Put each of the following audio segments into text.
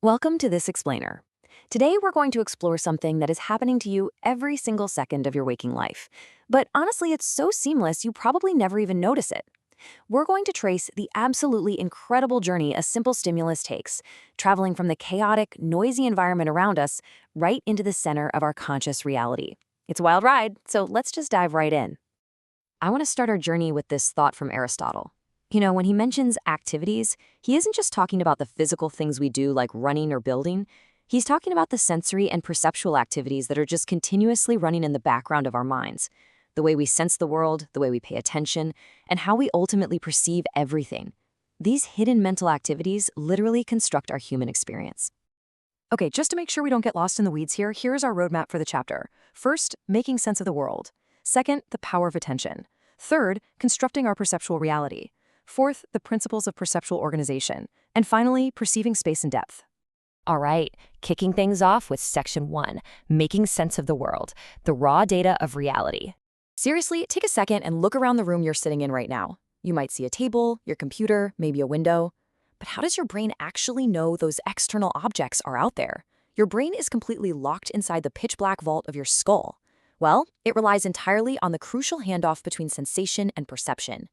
Welcome to This Explainer. Today we're going to explore something that is happening to you every single second of your waking life. But honestly, it's so seamless you probably never even notice it. We're going to trace the absolutely incredible journey a simple stimulus takes, traveling from the chaotic, noisy environment around us right into the center of our conscious reality. It's a wild ride, so let's just dive right in. I want to start our journey with this thought from Aristotle. When he mentions activities, he isn't just talking about the physical things we do like running or building. He's talking about the sensory and perceptual activities that are just continuously running in the background of our minds. The way we sense the world, the way we pay attention, and how we ultimately perceive everything. These hidden mental activities literally construct our human experience. Okay, just to make sure we don't get lost in the weeds here, here's our roadmap for the chapter. First, making sense of the world. Second, the power of attention. Third, constructing our perceptual reality. Fourth, the principles of perceptual organization. And finally, perceiving space and depth. All right, kicking things off with Section 1, making sense of the world, the raw data of reality. Seriously, take a second and look around the room you're sitting in right now. You might see a table, your computer, maybe a window. But how does your brain actually know those external objects are out there? Your brain is completely locked inside the pitch-black vault of your skull. Well, it relies entirely on the crucial handoff between sensation and perception.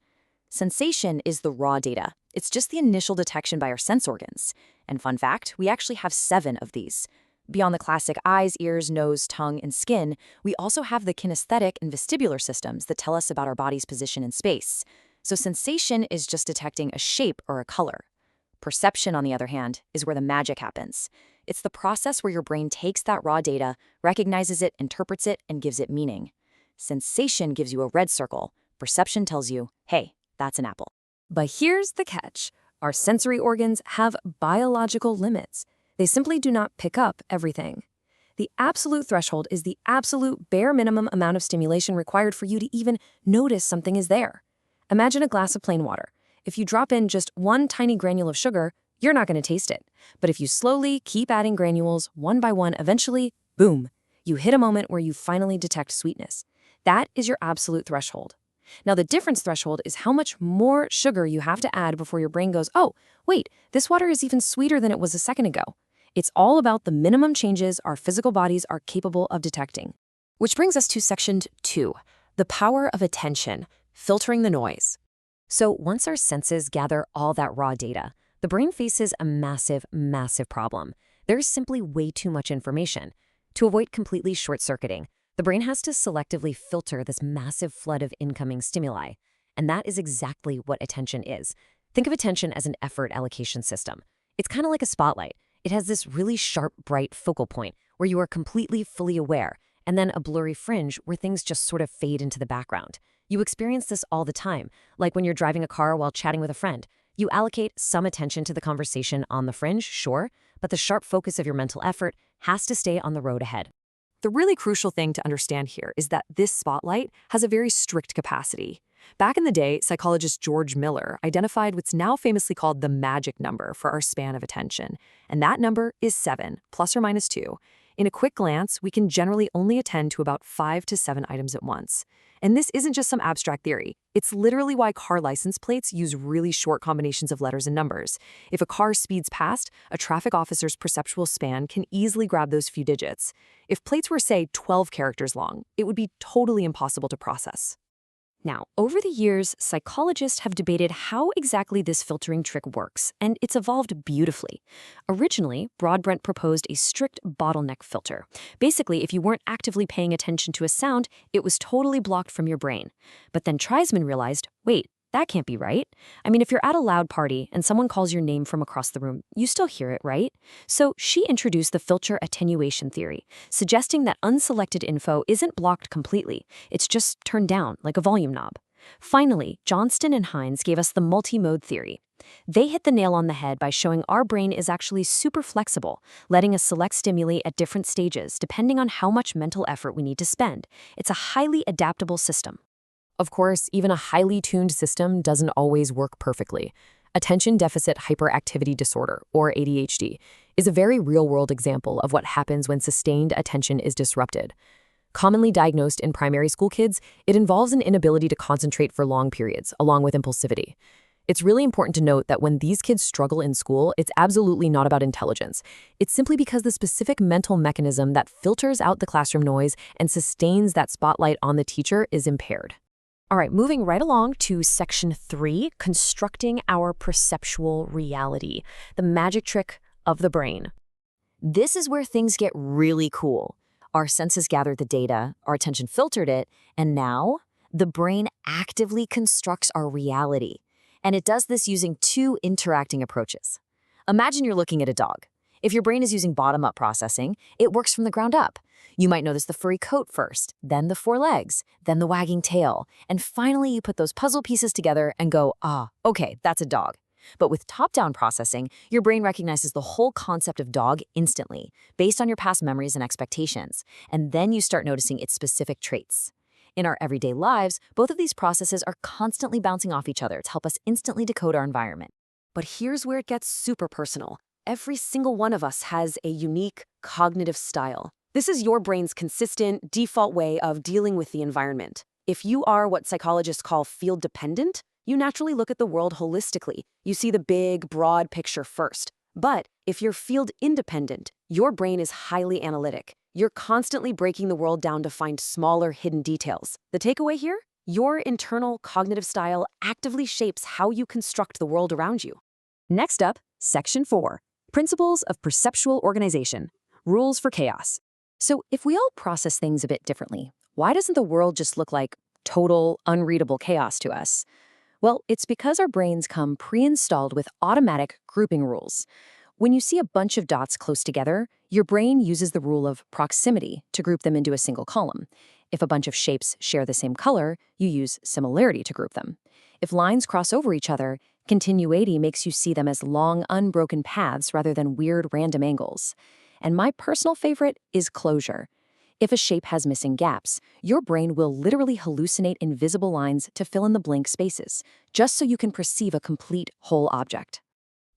Sensation is the raw data. It's just the initial detection by our sense organs. And fun fact, we actually have 7 of these. Beyond the classic eyes, ears, nose, tongue, and skin, we also have the kinesthetic and vestibular systems that tell us about our body's position in space. So sensation is just detecting a shape or a color. Perception, on the other hand, is where the magic happens. It's the process where your brain takes that raw data, recognizes it, interprets it, and gives it meaning. Sensation gives you a red circle. Perception tells you, hey, that's an apple. But here's the catch. Our sensory organs have biological limits. They simply do not pick up everything. The absolute threshold is the absolute bare minimum amount of stimulation required for you to even notice something is there. Imagine a glass of plain water. If you drop in just one tiny granule of sugar, you're not going to taste it. But if you slowly keep adding granules one by one, eventually, boom, you hit a moment where you finally detect sweetness. That is your absolute threshold. Now, the difference threshold is how much more sugar you have to add before your brain goes, oh, wait, this water is even sweeter than it was a second ago. It's all about the minimum changes our physical bodies are capable of detecting. Which brings us to Section 2, the power of attention, filtering the noise. So once our senses gather all that raw data, the brain faces a massive, massive problem. There's simply way too much information. To avoid completely short-circuiting, the brain has to selectively filter this massive flood of incoming stimuli. And that is exactly what attention is. Think of attention as an effort allocation system. It's kind of like a spotlight. It has this really sharp, bright focal point where you are completely fully aware, and then a blurry fringe where things just sort of fade into the background. You experience this all the time, like when you're driving a car while chatting with a friend. You allocate some attention to the conversation on the fringe, sure, but the sharp focus of your mental effort has to stay on the road ahead. The really crucial thing to understand here is that this spotlight has a very strict capacity. Back in the day, psychologist George Miller identified what's now famously called the magic number for our span of attention, and that number is 7, plus or minus 2. In a quick glance, we can generally only attend to about 5 to 7 items at once. And this isn't just some abstract theory. It's literally why car license plates use really short combinations of letters and numbers. If a car speeds past, a traffic officer's perceptual span can easily grab those few digits. If plates were, say, 12 characters long, it would be totally impossible to process. Now, over the years, psychologists have debated how exactly this filtering trick works, and it's evolved beautifully. Originally, Broadbent proposed a strict bottleneck filter. Basically, if you weren't actively paying attention to a sound, it was totally blocked from your brain. But then Treisman realized, wait, that can't be right. I mean, if you're at a loud party and someone calls your name from across the room, you still hear it, right? So she introduced the filter attenuation theory, suggesting that unselected info isn't blocked completely. It's just turned down like a volume knob. Finally, Johnston and Hines gave us the multi-mode theory. They hit the nail on the head by showing our brain is actually super flexible, letting us select stimuli at different stages depending on how much mental effort we need to spend. It's a highly adaptable system. Of course, even a highly tuned system doesn't always work perfectly. Attention deficit hyperactivity disorder, or ADHD, is a very real-world example of what happens when sustained attention is disrupted. Commonly diagnosed in primary school kids, it involves an inability to concentrate for long periods, along with impulsivity. It's really important to note that when these kids struggle in school, it's absolutely not about intelligence. It's simply because the specific mental mechanism that filters out the classroom noise and sustains that spotlight on the teacher is impaired. All right, moving right along to section 3, constructing our perceptual reality, the magic trick of the brain. This is where things get really cool. Our senses gathered the data, our attention filtered it, and now the brain actively constructs our reality. And it does this using 2 interacting approaches. Imagine you're looking at a dog. If your brain is using bottom-up processing, it works from the ground up. You might notice the furry coat first, then the 4 legs, then the wagging tail, and finally you put those puzzle pieces together and go, okay, that's a dog. But with top-down processing, your brain recognizes the whole concept of dog instantly, based on your past memories and expectations, and then you start noticing its specific traits. In our everyday lives, both of these processes are constantly bouncing off each other to help us instantly decode our environment. But here's where it gets super personal. Every single one of us has a unique cognitive style. This is your brain's consistent, default way of dealing with the environment. If you are what psychologists call field dependent, you naturally look at the world holistically. You see the big, broad picture first. But if you're field independent, your brain is highly analytic. You're constantly breaking the world down to find smaller, hidden details. The takeaway here? Your internal cognitive style actively shapes how you construct the world around you. Next up, section 4, principles of perceptual organization, rules for chaos. So if we all process things a bit differently, why doesn't the world just look like total, unreadable chaos to us? Well, it's because our brains come pre-installed with automatic grouping rules. When you see a bunch of dots close together, your brain uses the rule of proximity to group them into a single column. If a bunch of shapes share the same color, you use similarity to group them. If lines cross over each other, continuity makes you see them as long, unbroken paths rather than weird random angles. And my personal favorite is closure. If a shape has missing gaps, your brain will literally hallucinate invisible lines to fill in the blank spaces, just so you can perceive a complete whole object.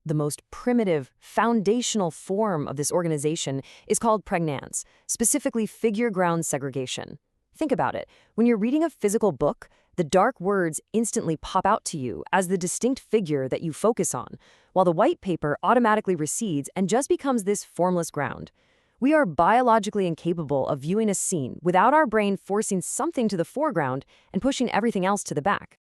The most primitive, foundational form of this organization is called pregnance, specifically figure-ground segregation. Think about it. When you're reading a physical book, the dark words instantly pop out to you as the distinct figure that you focus on, while the white paper automatically recedes and just becomes this formless ground. We are biologically incapable of viewing a scene without our brain forcing something to the foreground and pushing everything else to the back.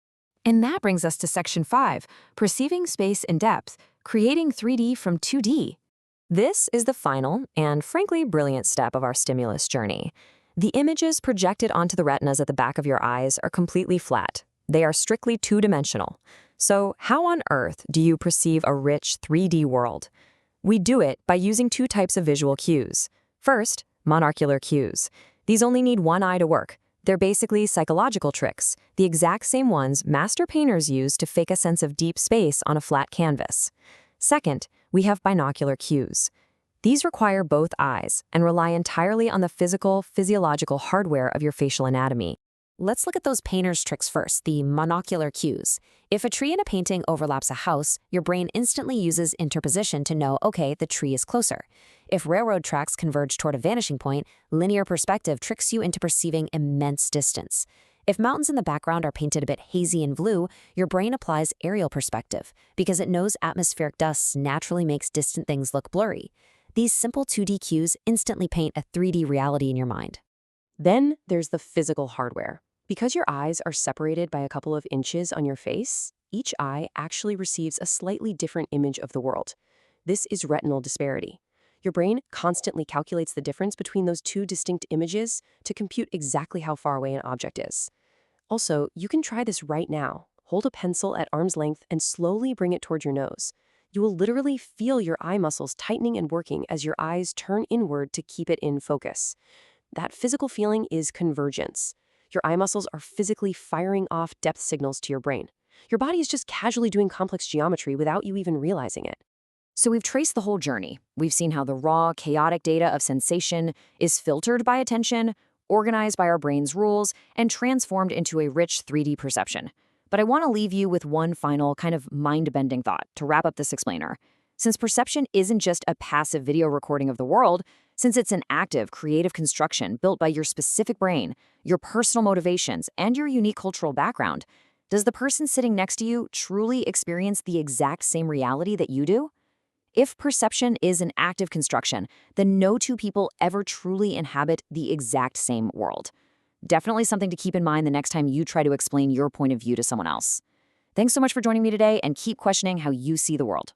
And that brings us to section 5, perceiving space and depth, creating 3D from 2D. This is the final and, frankly, brilliant step of our stimulus journey. The images projected onto the retinas at the back of your eyes are completely flat. They are strictly 2-dimensional. So how on earth do you perceive a rich 3D world? We do it by using 2 types of visual cues. First, monocular cues. These only need one eye to work. They're basically psychological tricks, the exact same ones master painters use to fake a sense of deep space on a flat canvas. Second, we have binocular cues. These require both eyes and rely entirely on the physiological hardware of your facial anatomy. Let's look at those painter's tricks first, the monocular cues. If a tree in a painting overlaps a house, your brain instantly uses interposition to know, okay, the tree is closer. If railroad tracks converge toward a vanishing point, linear perspective tricks you into perceiving immense distance. If mountains in the background are painted a bit hazy and blue, your brain applies aerial perspective because it knows atmospheric dust naturally makes distant things look blurry. These simple 2D cues instantly paint a 3D reality in your mind. Then there's the physical hardware. Because your eyes are separated by a couple of inches on your face, each eye actually receives a slightly different image of the world. This is retinal disparity. Your brain constantly calculates the difference between those 2 distinct images to compute exactly how far away an object is. Also, you can try this right now. Hold a pencil at arm's length and slowly bring it toward your nose. You will literally feel your eye muscles tightening and working as your eyes turn inward to keep it in focus. That physical feeling is convergence. Your eye muscles are physically firing off depth signals to your brain. Your body is just casually doing complex geometry without you even realizing it. So we've traced the whole journey. We've seen how the raw, chaotic data of sensation is filtered by attention, organized by our brain's rules, and transformed into a rich 3D perception. But I want to leave you with one final kind of mind-bending thought to wrap up this explainer. Since perception isn't just a passive video recording of the world, since it's an active, creative construction built by your specific brain, your personal motivations, and your unique cultural background, Does the person sitting next to you truly experience the exact same reality that you do? If perception is an active construction, then no two people ever truly inhabit the exact same world. Definitely something to keep in mind the next time you try to explain your point of view to someone else. Thanks so much for joining me today, and keep questioning how you see the world.